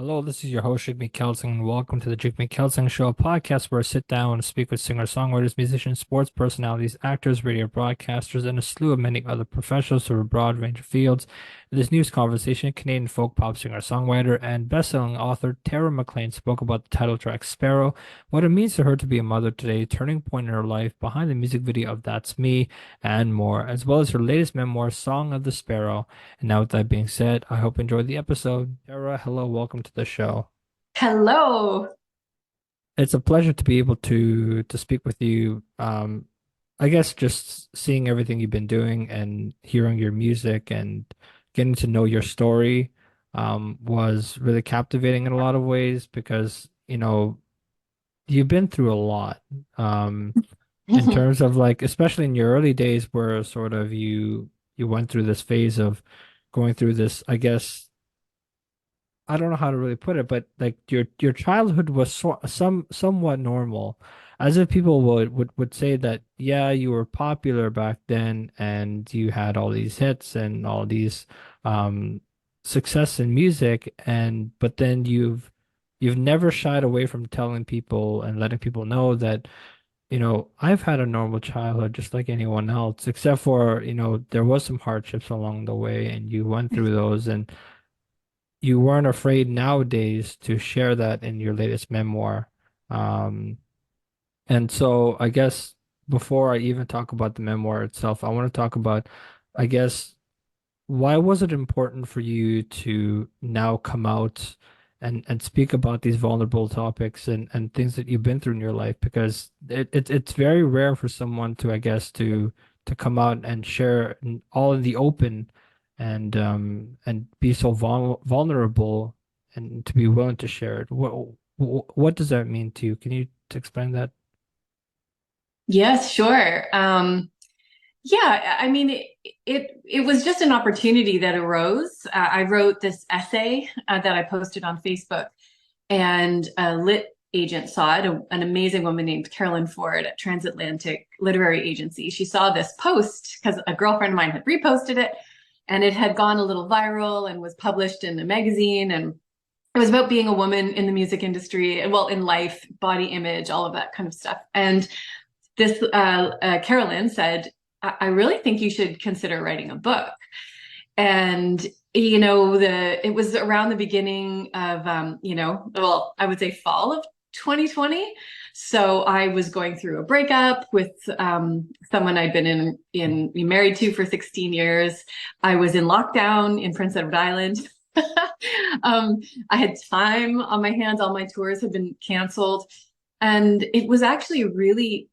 Hello, this is your host, Jigme and welcome to the Jigme Show, a podcast where I sit down and speak with singer-songwriters, musicians, sports personalities, actors, radio broadcasters, and a slew of many other professionals from a broad range of fields. In this news conversation, Canadian folk pop singer-songwriter and best-selling author Tara MacLean spoke about the title track Sparrow, what it means to her to be a mother today, turning point in her life, behind the music video of That's Me, and more, as well as her latest memoir, Song of the Sparrow. And now, with that being said, I hope you enjoyed the episode. Tara, hello, welcome to the show. Hello. It's a pleasure to be able to speak with you. I guess just seeing everything you've been doing and hearing your music and getting to know your story was really captivating in a lot of ways because, you've been through a lot. In terms of like, especially in your early days where sort of you went through this phase of going through this, I guess I don't know how to really put it, but like your childhood was somewhat normal, as if people would say that yeah, you were popular back then and you had all these hits and all these um success in music, and but then you've never shied away from telling people and letting people know that I've had a normal childhood just like anyone else, except for there was some hardships along the way and you went through those, and you weren't afraid nowadays to share that in your latest memoir. Um, and so I guess before I even talk about the memoir itself, I want to talk about, I guess, why was it important for you to now come out and speak about these vulnerable topics and things that you've been through in your life? Because it's very rare for someone to, I guess, to come out and share all in the open and be so vulnerable and to be willing to share it. What does that mean to you? Can you explain that? Yes, sure. Yeah, I mean, it was just an opportunity that arose. I wrote this essay that I posted on Facebook, and a lit agent saw it, an amazing woman named Carolyn Ford at Transatlantic Literary Agency. She saw this post because a girlfriend of mine had reposted it, and it had gone a little viral and was published in a magazine. And it was about being a woman in the music industry, well, in life, body image, all of that kind of stuff. And this Carolyn said, I really think you should consider writing a book. And it was around the beginning of well, I would say fall of 2020. So I was going through a breakup with someone I'd been in married to for 16 years. I was in lockdown in Prince Edward Island. um, I had time on my hands. All my tours had been canceled. And it was actually really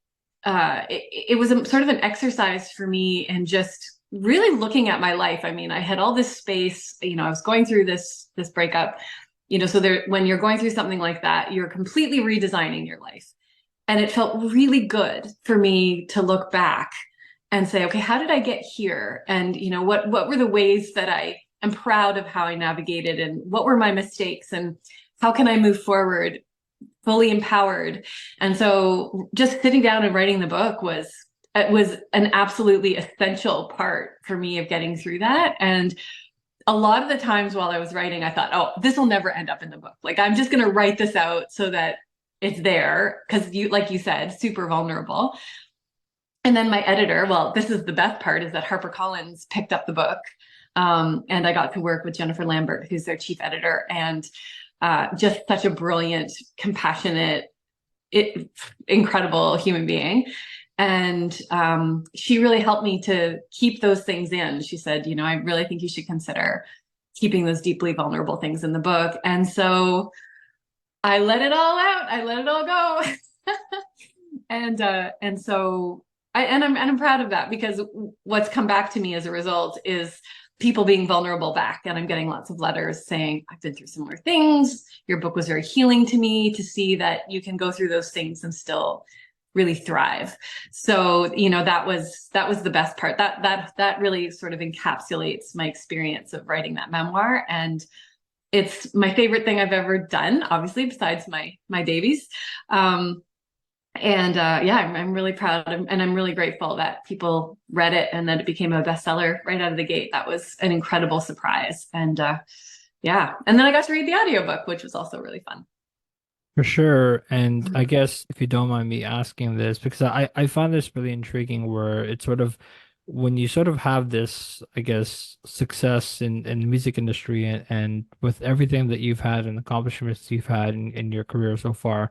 it was sort of an exercise for me and just really looking at my life. I mean, I had all this space, I was going through this breakup, so there, when you're going through something like that, you're completely redesigning your life. And it felt really good for me to look back and say, okay, how did I get here? And what were the ways that I am proud of how I navigated, and what were my mistakes, and how can I move forward fully empowered? And so just sitting down and writing the book was an absolutely essential part for me of getting through that. And a lot of the times while I was writing, I thought, oh, this will never end up in the book. Like, I'm just going to write this out so that it's there, because like you said, super vulnerable. And then my editor, well, this is the best part, is that HarperCollins picked up the book. And I got to work with Jennifer Lambert, who's their chief editor, and just such a brilliant, compassionate, incredible human being. And she really helped me to keep those things in. She said, I really think you should consider keeping those deeply vulnerable things in the book. And so I let it all out. I let it all go. And so I'm proud of that, because what's come back to me as a result is people being vulnerable back. And I'm getting lots of letters saying, I've been through similar things. Your book was very healing to me, to see that you can go through those things and still really thrive. So, that was the best part. That really sort of encapsulates my experience of writing that memoir. And it's my favorite thing I've ever done, obviously, besides my babies. Yeah, I'm really proud, and I'm really grateful that people read it and that it became a bestseller right out of the gate. That was an incredible surprise. And Yeah. And then I got to read the audiobook, which was also really fun. For sure. And I guess if you don't mind me asking this, because I find this really intriguing where it's sort of when you sort of have this, I guess, success in the music industry and with everything that you've had and accomplishments you've had in your career so far,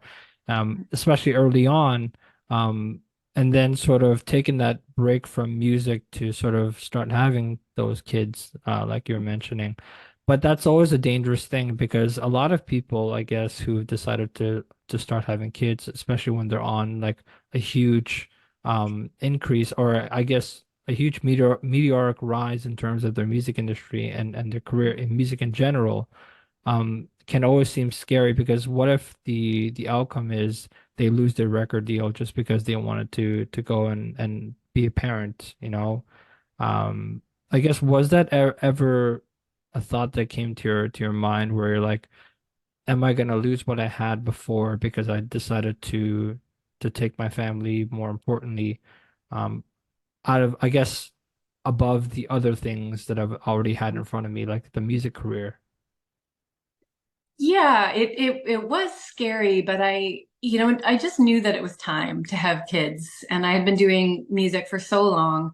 especially early on, and then sort of taking that break from music to sort of start having those kids, like you were mentioning. But that's always a dangerous thing because a lot of people, I guess, who've decided to start having kids, especially when they're on like a huge increase or I guess a huge meteoric rise in terms of their music industry and their career in music in general, can always seem scary because what if the outcome is they lose their record deal just because they wanted to go and be a parent, you know? Um, I guess was that ever a thought that came to your mind where you're like, am I gonna lose what I had before because I decided to take my family more importantly, um, out of I guess above the other things that I've already had in front of me, like the music career. Yeah, it was scary, but I just knew that it was time to have kids. And I had been doing music for so long.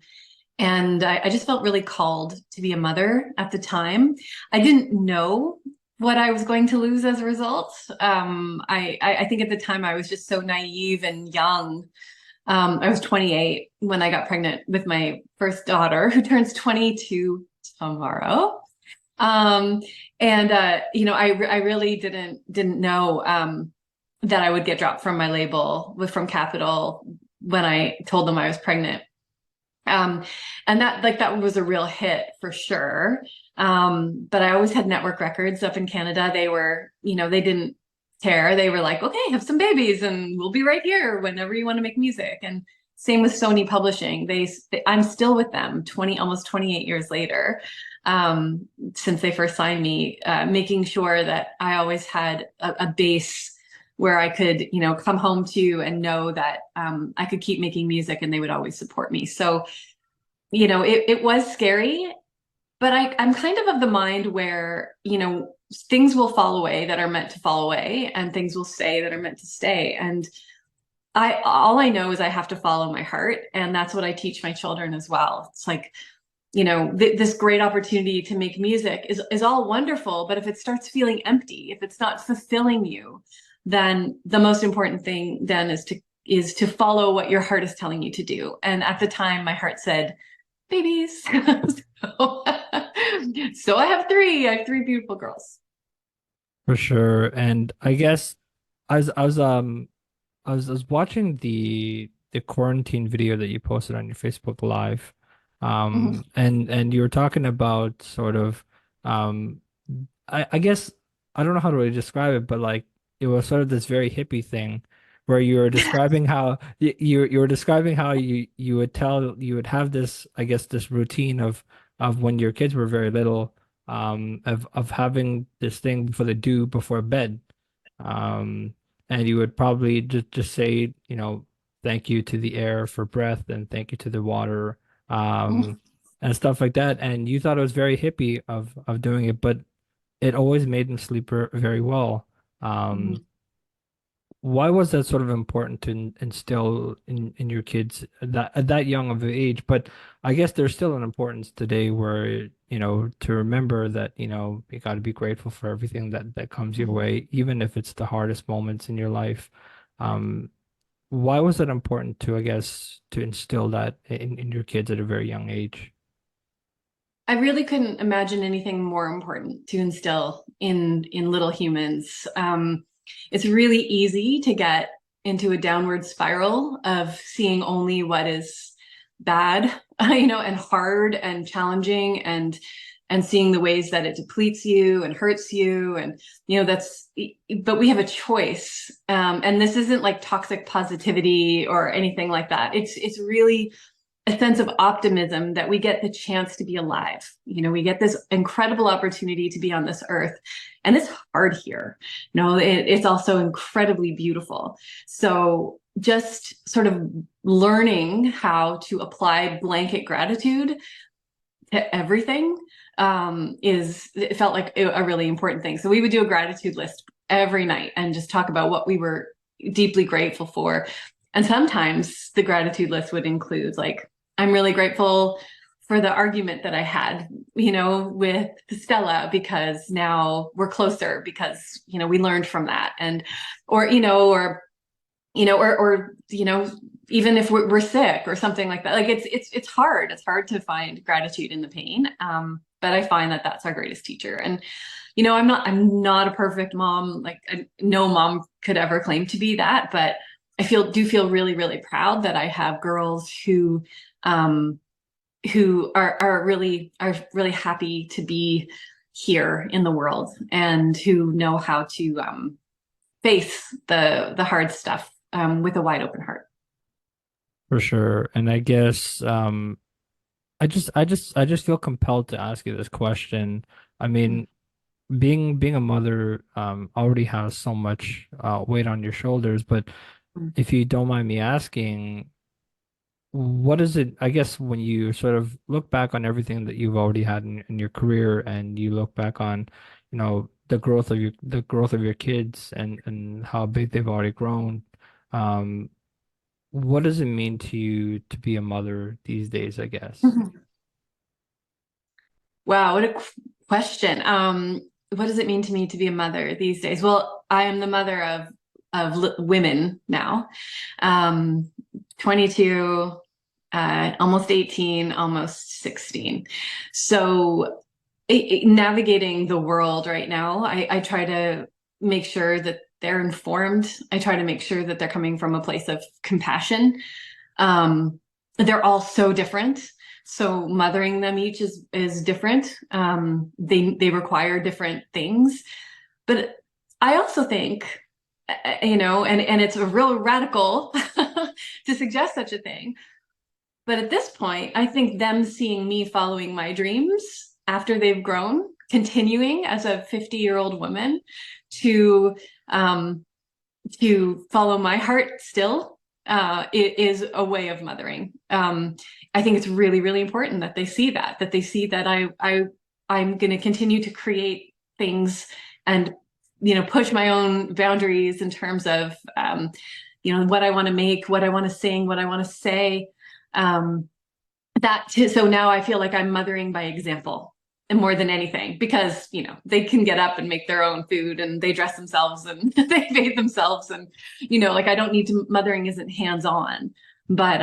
And I just felt really called to be a mother at the time. I didn't know what I was going to lose as a result. I think at the time I was just so naive and young. I was 28 when I got pregnant with my first daughter, who turns 22 tomorrow. Um, and I really didn't know that I would get dropped from my label from Capitol when I told them I was pregnant. Um, and that was a real hit for sure. But I always had network records up in Canada. They were, they didn't care. They were like, okay, have some babies and we'll be right here whenever you want to make music. And same with Sony Publishing. I'm still with them almost 28 years later, since they first signed me, making sure that I always had a base where I could, come home to and know that I could keep making music and they would always support me. So, it was scary, but I'm kind of the mind where, things will fall away that are meant to fall away and things will stay that are meant to stay. And all I know is I have to follow my heart. And that's what I teach my children as well. It's like, this great opportunity to make music is all wonderful, but if it starts feeling empty, if it's not fulfilling you, then the most important thing then is to follow what your heart is telling you to do. And at the time, my heart said, babies. so, so I have three. I have three beautiful girls. For sure. And I guess I was watching the quarantine video that you posted on your Facebook Live. Mhm. And you were talking about sort of um I guess I don't know how to really describe it, but like it was sort of this very hippie thing where you were describing how you were describing how you would have this I guess this routine of when your kids were very little of having this thing before they do before bed. Um and you would probably just say, thank you to the air for breath and thank you to the water um and stuff like that. And you thought it was very hippie of doing it, but it always made them sleep very well. Um, Mhm. why was that sort of important to instill in your kids at that young of an age? But I guess there's still an importance today where, to remember that, you got to be grateful for everything that comes your way, even if it's the hardest moments in your life. Um, why was it important to, I guess, to instill that in your kids at a very young age? I really couldn't imagine anything more important to instill in little humans. It's really easy to get into a downward spiral of seeing only what is bad, and hard and challenging, and seeing the ways that it depletes you and hurts you, and that's. But we have a choice, and this isn't like toxic positivity or anything like that. It's really a sense of optimism that we get the chance to be alive. We get this incredible opportunity to be on this earth, and it's hard here. It's also incredibly beautiful. So just sort of learning how to apply blanket gratitude to everything it felt like a really important thing. So we would do a gratitude list every night and just talk about what we were deeply grateful for. And sometimes the gratitude list would include like, I'm really grateful for the argument that I had, with Stella, because now we're closer because, we learned from that. And, or, even if we're sick or something like that, like it's hard. It's hard to find gratitude in the pain. But I find that that's our greatest teacher. And, I'm not a perfect mom. Like no mom could ever claim to be that, but I do feel really, really proud that I have girls who are really happy to be here in the world and who know how to face the hard stuff with a wide open heart. For sure. And I guess I just feel compelled to ask you this question. I mean, being a mother already has so much weight on your shoulders, but Mm-hmm. if you don't mind me asking, what is it, I guess, when you sort of look back on everything that you've already had in your career and you look back on, the growth of your kids and how big they've already grown, um, what does it mean to you to be a mother these days, I guess? Wow, what a question. What does it mean to me to be a mother these days? Well, I am the mother of women now, 22, almost 18, almost 16. So navigating the world right now, I try to make sure that they're informed. I try to make sure that they're coming from a place of compassion. Um, they're all so different. So mothering them each is different. They require different things. But I also think, and it's a real radical to suggest such a thing. But at this point, I think them seeing me following my dreams after they've grown, continuing as a 50-year-old woman to um, to follow my heart still, it is a way of mothering. I think it's really, really important that they see that they see that I'm going to continue to create things and, push my own boundaries in terms of, what I want to make, what I want to sing, what I want to say. Um, so now I feel like I'm mothering by example and more than anything, because they can get up and make their own food and they dress themselves and they bathe themselves, and like I don't need to. Mothering isn't hands-on, but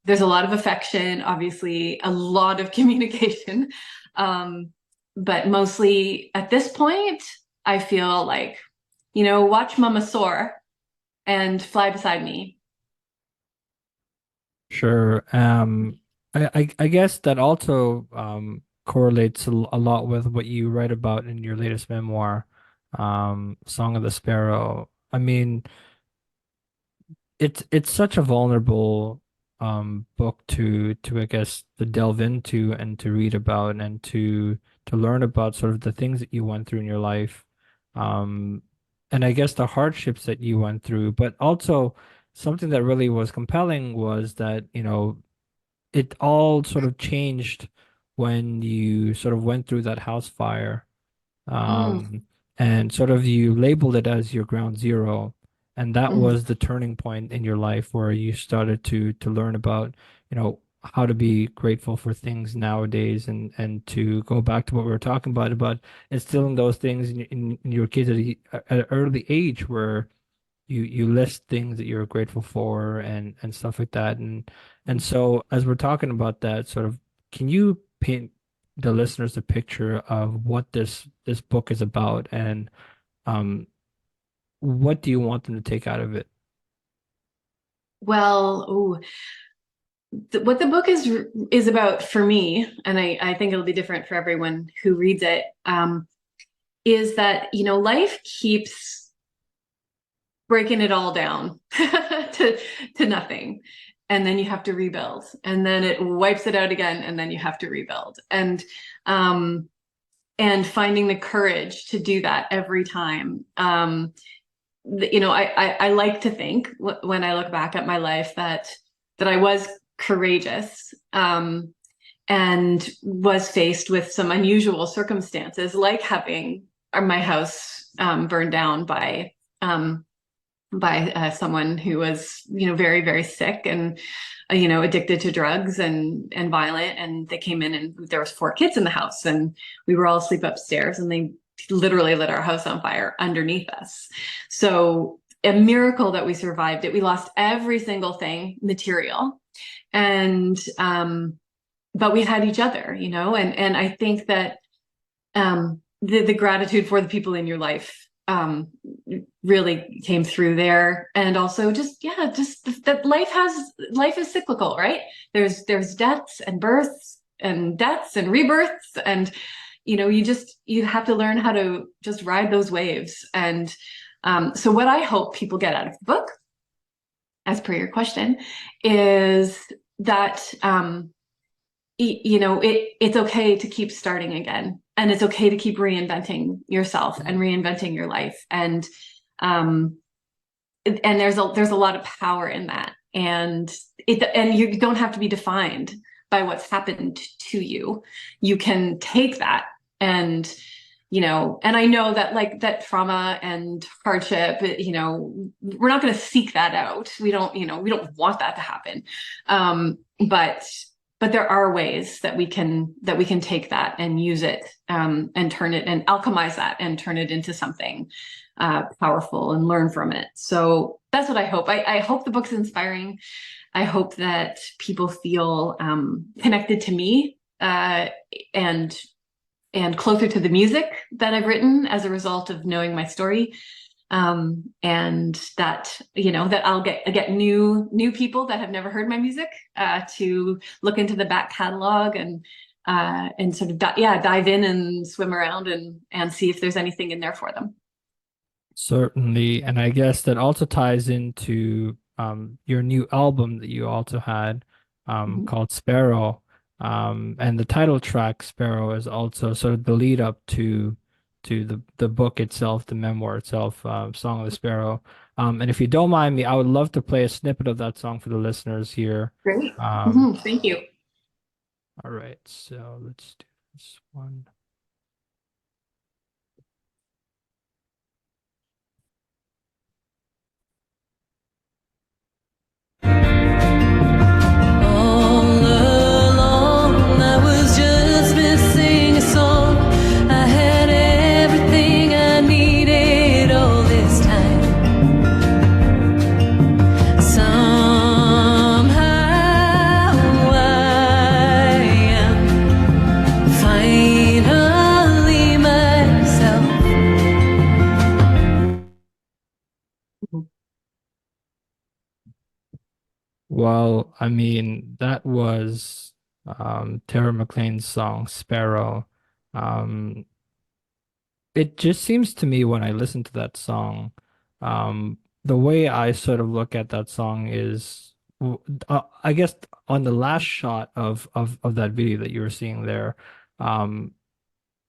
there's a lot of affection, obviously a lot of communication, um but mostly at this point I feel like, watch mama soar and fly beside me. Sure. I guess that also correlates a lot with what you write about in your latest memoir, Song of the Sparrow. I mean, it's such a vulnerable book to I guess to delve into and to read about and to learn about sort of the things that you went through in your life. Um and I guess the hardships that you went through, but also something that really was compelling was that, it all sort of changed when you sort of went through that house fire, Mm, um, and sort of you labeled it as your ground zero. And that mm, was the turning point in your life where you started to learn about, how to be grateful for things nowadays and to go back to what we were talking about instilling those things in your kids at an early age where you list things that you're grateful for and stuff like that. And so as we're talking about that, sort of, can you paint the listeners a picture of what this book is about and um what do you want them to take out of it? well, ooh, what the book is about for me, and I think it'll be different for everyone who reads it, is that life keeps breaking it all down to nothing, and then you have to rebuild, and then it wipes it out again, and then you have to rebuild, um, and finding the courage to do that every time. I like to think when I look back at my life that I was courageous. and was faced with some unusual circumstances, like having my house burned down um, by someone who was, very, very sick and, addicted to drugs and violent. And they came in and there was 4 kids in the house and we were all asleep upstairs and they literally lit our house on fire underneath us. So a miracle that we survived it. We lost every single thing material. And, but we had each other, and I think that the gratitude for the people in your life really came through there. And also just, yeah, just that life is cyclical, right? There's deaths and births and deaths and rebirths. And, you have to learn how to just ride those waves. And so what I hope people get out of the book, as per your question, is that, it's okay to keep starting again, and it's okay to keep reinventing yourself and reinventing your life. And there's a lot of power in that. And you don't have to be defined by what's happened to you. You can take that and, and I know that like that trauma and hardship, we're not going to seek that out. We don't want that to happen. But there are ways that we can take that and use it, and turn it and alchemize that and turn it into something powerful and learn from it. So that's what I hope. I hope the book's inspiring. I hope that people feel connected to me, and closer to the music that I've written as a result of knowing my story. And that, that I'll get new people that have never heard my music, to look into the back catalog and sort of, dive in and swim around and see if there's anything in there for them. Certainly. And I guess that also ties into your new album that you also had Mhm. called Sparrow. And the title track Sparrow is also sort of the lead up to the book itself, the memoir itself, Song of the Sparrow. And if you don't mind me, I would love to play a snippet of that song for the listeners here. Great. Um, Thank you. all right, so let's do this one. All along, I was just missing a song. I had everything I needed all this time. Somehow I am finally myself. Well, I mean, that was Tara MacLean's song Sparrow. Um, it just seems to me when I listen to that song, the way I sort of look at that song is, I guess on the last shot of that video that you were seeing there, um,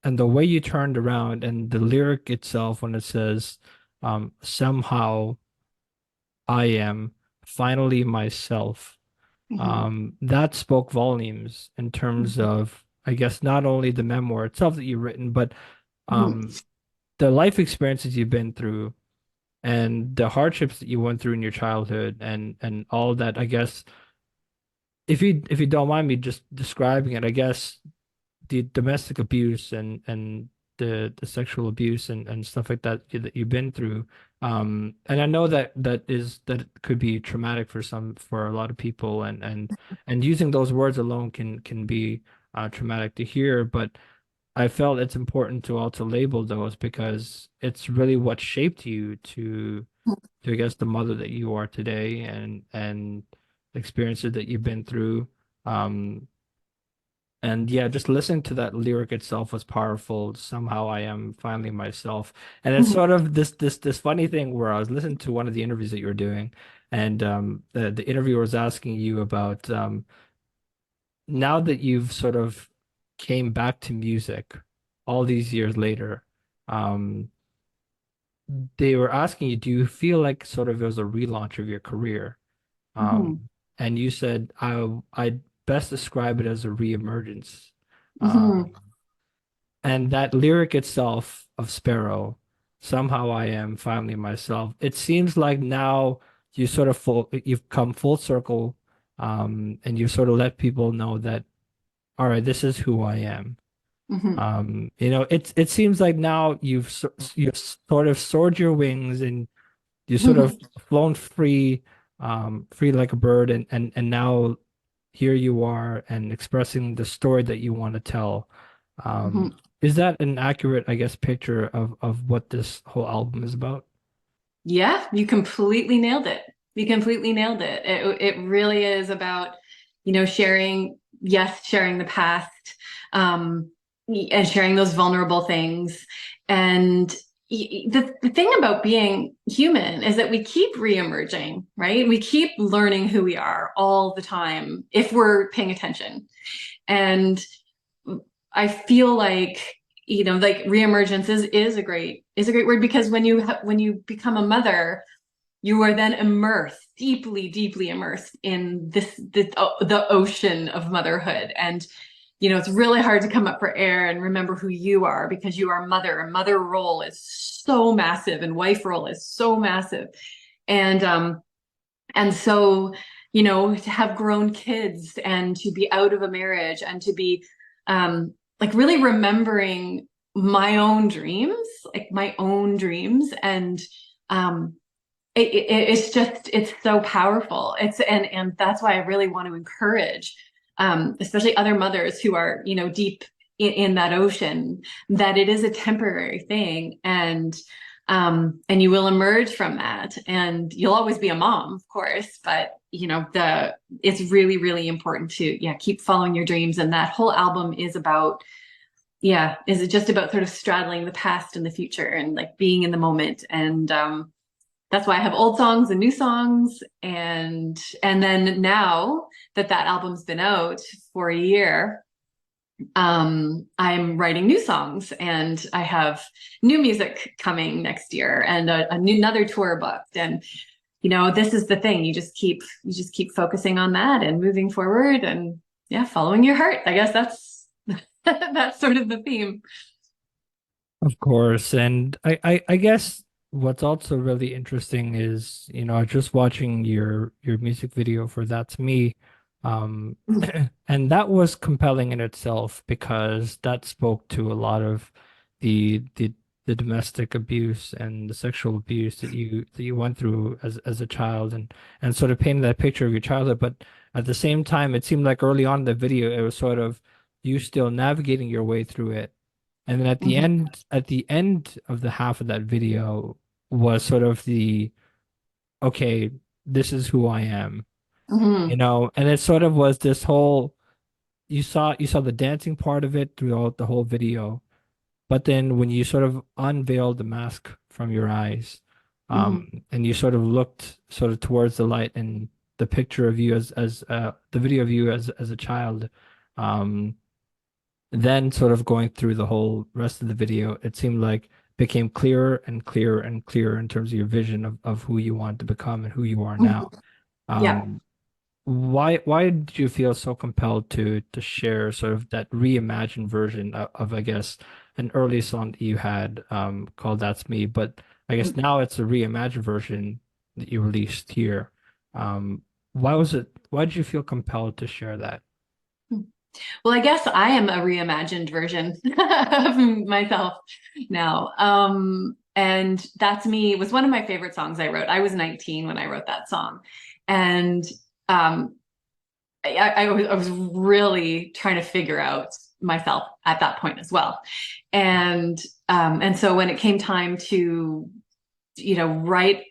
and the way you turned around and the lyric itself when it says, somehow I am finally myself. Mhm. That spoke volumes in terms Mhm. of, I guess, not only the memoir itself that you've written, but Mhm. um, the life experiences you've been through and the hardships that you went through in your childhood and all that. I guess if you don't mind me just describing it, I guess the domestic abuse and the sexual abuse and stuff like that that you've been through. And I know that could be traumatic for a lot of people and using those words alone can be traumatic to hear, but I felt it's important to also label those because it's really what shaped you to I guess the mother that you are today and experiences that you've been through. Um, and yeah, just listening to that lyric itself was powerful. Somehow I am finally myself. And it's Mhm. sort of this funny thing where I was listening to one of the interviews that you were doing, and the interviewer was asking you about now that you've sort of came back to music all these years later, um, they were asking you, do you feel like sort of it was a relaunch of your career? Mhm. And you said, I best describe it as a re-emergence. Hmm. Um, and that lyric itself of Sparrow, somehow I am finally myself. It seems like now you've come full circle, and you sort of let people know that, all right, this is who I am. Hmm. It seems like now you've sort of soared your wings and you sort of Hmm. flown free, free like a bird, and now here you are and expressing the story that you want to tell. Um, Hmm. is that an accurate, I guess, picture of what this whole album is about? Yeah, you completely nailed it. You completely nailed it. It really is about, sharing, yes, sharing the past, um, and sharing those vulnerable things. And the thing about being human is that we keep re-emerging, right? We keep learning who we are all the time if we're paying attention. And I feel like, like reemergence is a great word, because when you become a mother, you are then immersed, deeply, deeply immersed in the ocean of motherhood. And it's really hard to come up for air and remember who you are, because you are mother, and mother role is so massive, and wife role is so massive. And so, to have grown kids and to be out of a marriage and to be, like, really remembering my own dreams, like my own dreams. And um, it's so powerful. And that's why I really want to encourage, especially other mothers who are, deep in that ocean, that it is a temporary thing. And you will emerge from that, and you'll always be a mom, of course, but it's really, really important to, yeah, keep following your dreams. And that whole album is about, yeah, is it just about sort of straddling the past and the future, and like being in the moment. And that's why I have old songs and new songs. And then now that album's been out for a year, I'm writing new songs, and I have new music coming next year, and another tour booked. And this is the thing, you just keep focusing on that and moving forward, and yeah, following your heart. I guess that's that's sort of the theme. Of course. And I guess what's also really interesting is, just watching your music video for That's Me. Um, and that was compelling in itself because that spoke to a lot of the the the domestic abuse and the sexual abuse that you went through as a child, and sort of painted that picture of your childhood. But at the same time, it seemed like early on in the video, it was sort of you still navigating your way through it. And then Hmm. at the end of the half of that video was sort of okay, this is who I am, Hmm. and it sort of was this whole, you saw the dancing part of it throughout the whole video, but then when you sort of unveiled the mask from your eyes, Hmm. and you sort of looked sort of towards the light and the picture of you as the video of you as a child, um, then sort of going through the whole rest of the video, it seemed like became clearer and clearer and clearer in terms of your vision of who you want to become and who you are Hmm. now. Yeah. Um, why did you feel so compelled to share sort of that reimagined version of I guess an early song that you had called That's Me, but I guess now it's a reimagined version that you released here. Um, why did you feel compelled to share that? Well, I guess I am a reimagined version of myself now. And That's Me was one of my favorite songs I wrote. I was 19 when I wrote that song. And um, I was really trying to figure out myself at that point as well. And so when it came time to, write,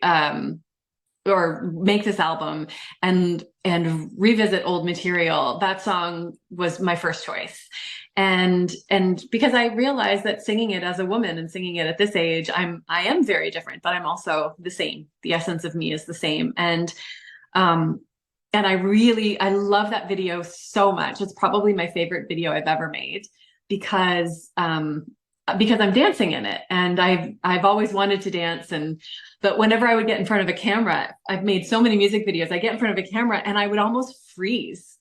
or make this album and revisit old material, that song was my first choice. And because I realized that singing it as a woman and singing it at this age, I am very different, but I'm also the same. The essence of me is the same. Um and I love that video so much. It's probably my favorite video I've ever made, because I'm dancing in it, and I've always wanted to dance. But whenever I would get in front of a camera, I've made so many music videos, I get in front of a camera and I would almost freeze,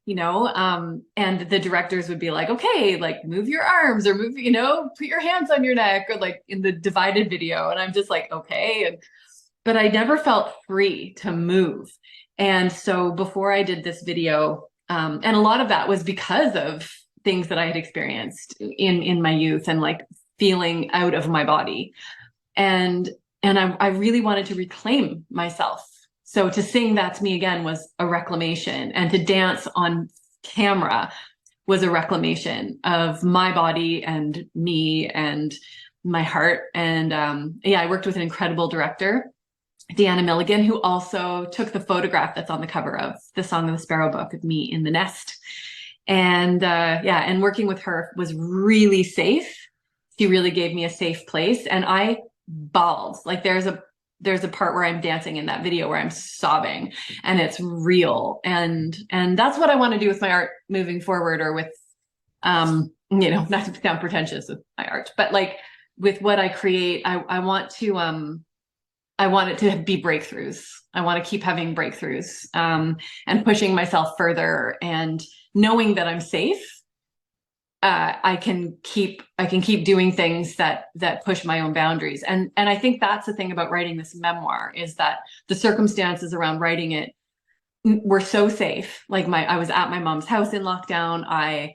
and the directors would be like, okay, like move your arms or move, put your hands on your neck, or like in the divided video. And I'm just like, okay. But I never felt free to move. And so before I did this video, and a lot of that was because of things that I had experienced in my youth and like feeling out of my body. And I really wanted to reclaim myself. So to sing That's Me Again was a reclamation, and to dance on camera was a reclamation of my body and me and my heart. And I worked with an incredible director, Deanna Milligan, who also took the photograph that's on the cover of the Song of the Sparrow book of me in the nest. And and working with her was really safe. She really gave me a safe place, and I bawled. Like there's a part where I'm dancing in that video where I'm sobbing, and it's real. And that's what I want to do with my art moving forward, or with not to sound pretentious with my art, but like with what I create, I want it to be breakthroughs. I want to keep having breakthroughs, and pushing myself further, and knowing that I'm safe. I can keep doing things that push my own boundaries. And I think that's the thing about writing this memoir, is that the circumstances around writing it were so safe. Like I was at my mom's house in lockdown. I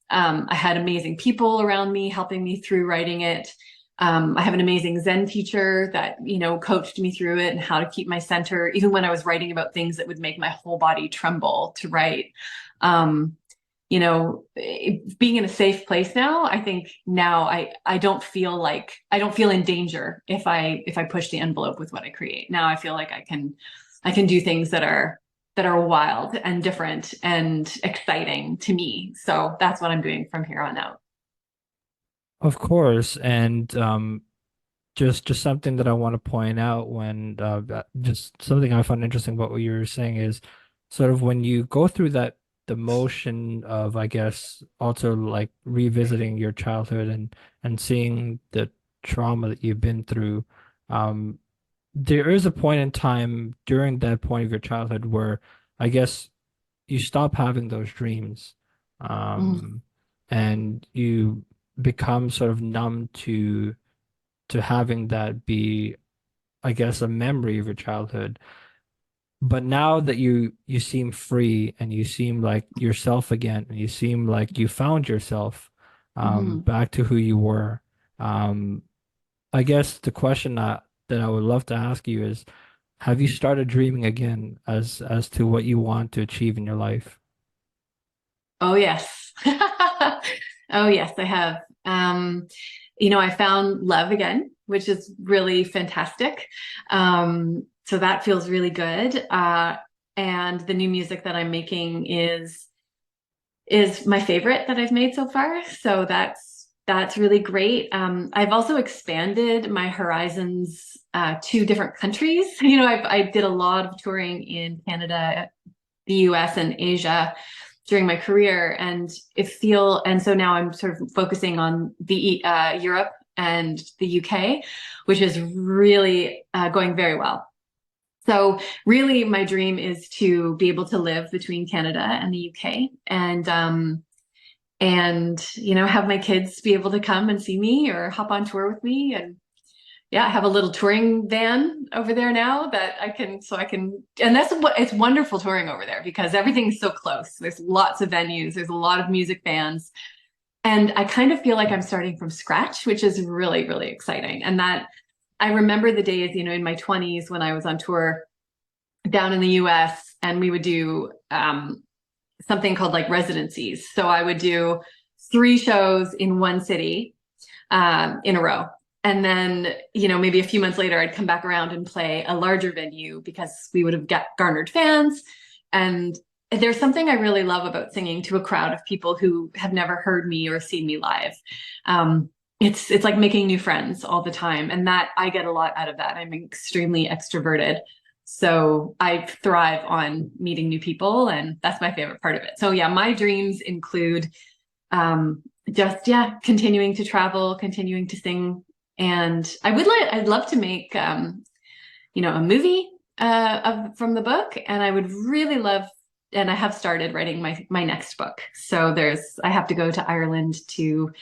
had amazing people around me helping me through writing it. I have an amazing Zen teacher that, coached me through it and how to keep my center, even when I was writing about things that would make my whole body tremble to write. Being in a safe place now, I think now I don't feel in danger if I push the envelope with what I create. Now I feel like I can do things that are wild and different and exciting to me. So that's what I'm doing from here on out. Of course, and just something that I want to point out, when just something I found interesting about what you were saying is sort of when you go through the motion of, I guess, also like revisiting your childhood and seeing the trauma that you've been through. There is a point in time during that point of your childhood where I guess you stop having those dreams, Mm. um, and you become sort of numb to having that be, I guess, a memory of your childhood. But now that you seem free and you seem like yourself again, and you seem like you found yourself, Mhm. back to who you were, um, I guess the question that I would love to ask you is, have you started dreaming again as to what you want to achieve in your life? Oh, yes. Oh, yes, I have. I found love again, which is really fantastic. So that feels really good. And the new music that I'm making is my favorite that I've made so far. So that's really great. I've also expanded my horizons to different countries. I did a lot of touring in Canada, the US, and Asia during my career, and so now I'm sort of focusing on the Europe and the UK, which is really going very well. So really my dream is to be able to live between Canada and the UK, and have my kids be able to come and see me or hop on tour with me. And I have a little touring van over there now that I can, and it's wonderful touring over there because everything's so close. There's lots of venues, there's a lot of music bands, and I kind of feel like I'm starting from scratch, which is really, really exciting. And that I remember the days, in my 20s when I was on tour down in the US, and we would do something called like residencies. So I would do 3 shows in one city in a row. And then, maybe a few months later, I'd come back around and play a larger venue because we would have garnered fans. And there's something I really love about singing to a crowd of people who have never heard me or seen me live. It's like making new friends all the time. And that I get a lot out of that. I'm extremely extroverted. So I thrive on meeting new people, and that's my favorite part of it. So my dreams include continuing to travel, continuing to sing. And I'd love to make, a movie from the book. And I would really love I have started writing my next book. So I have to go to Ireland to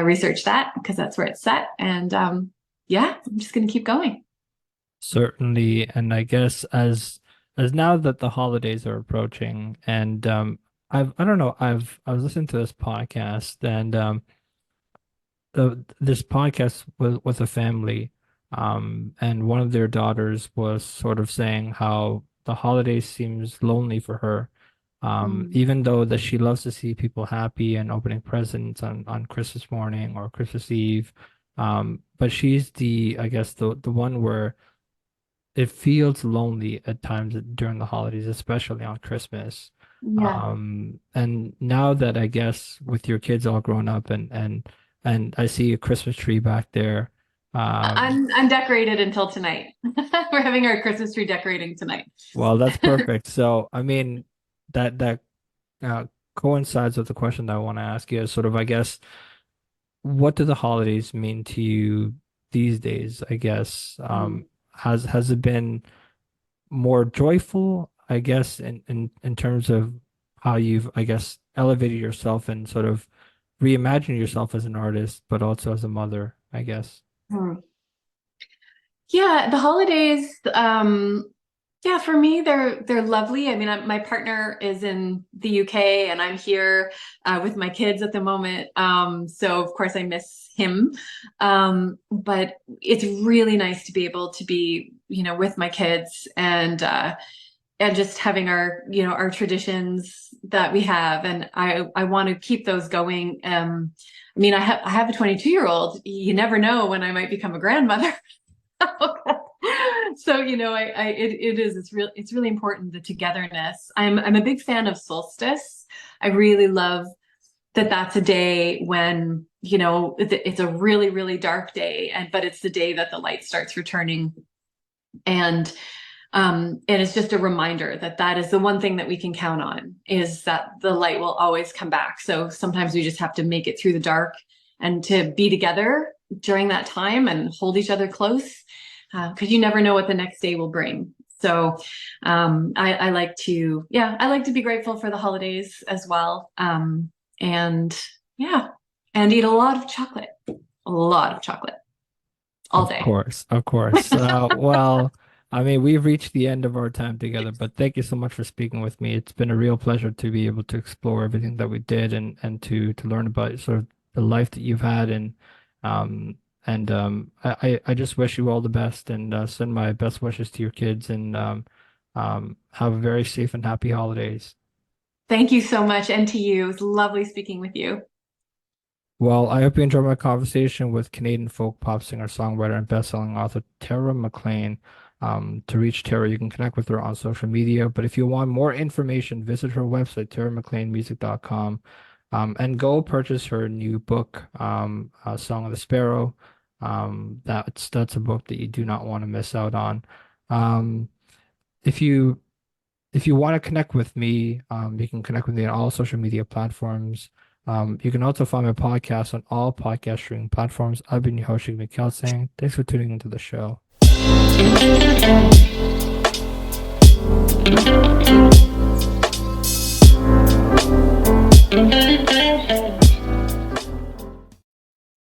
research that because that's where it's set. And yeah, I'm just going to keep going. Certainly, and I guess as now that the holidays are approaching, and I don't know, I was listening to this podcast, and this podcast with a family, and one of their daughters was sort of saying how the holidays seems lonely for her, Mm. even though that she loves to see people happy and opening presents on Christmas morning or Christmas Eve, but she's I guess the one where it feels lonely at times during the holidays, especially on Christmas. Yeah. And now that I guess with your kids all grown up and I see a Christmas tree back there, um, I'm decorated until tonight. We're having our Christmas tree decorating tonight. well, that's perfect. So, I mean, that uh, coincides with the question that I want to ask you is sort of, I guess, what do the holidays mean to you these days? I guess, Mm. has it been more joyful, I guess, in terms of how you've, I guess, elevated yourself and sort of reimagined yourself as an artist, but also as a mother, I guess. Mm. Yeah, the holidays, yeah, for me, they're lovely. I mean, my partner is in the UK and I'm here with my kids at the moment. So of course I miss him. But it's really nice to be able to be, with my kids and just having our traditions that we have. And I want to keep those going. I mean, I have a 22-year-old. You never know when I might become a grandmother. So, it's really important, the togetherness. I'm a big fan of solstice. I really love that that's a day when, it's a really, really dark day, but it's the day that the light starts returning. And it's just a reminder that that is the one thing that we can count on, is that the light will always come back. So sometimes we just have to make it through the dark and to be together during that time and hold each other close, because you never know what the next day will bring. So I like to be grateful for the holidays as well. And yeah, and eat a lot of chocolate all Of day. course, of course. Well, I mean, we've reached the end of our time together, but thank you so much for speaking with me. It's been a real pleasure to be able to explore everything that we did and to learn about sort of the life that you've had um I just wish you all the best and send my best wishes to your kids and have a very safe and happy holidays. Thank you so much. And to you, it's lovely speaking with you. Well, I hope you enjoyed my conversation with Canadian folk pop singer, songwriter, and best-selling author Tara MacLean. To reach Tara, you can connect with her on social media. But if you want more information, visit her website, taramacleanmusic.com, and go purchase her new book, Song of the Sparrow. That's a book that you do not want to miss out on. Um, if you if you want to connect with me, you can connect with me on all social media platforms. You can also find my podcast on all podcast streaming platforms. I've been your host, Jigme saying thanks for tuning into the show.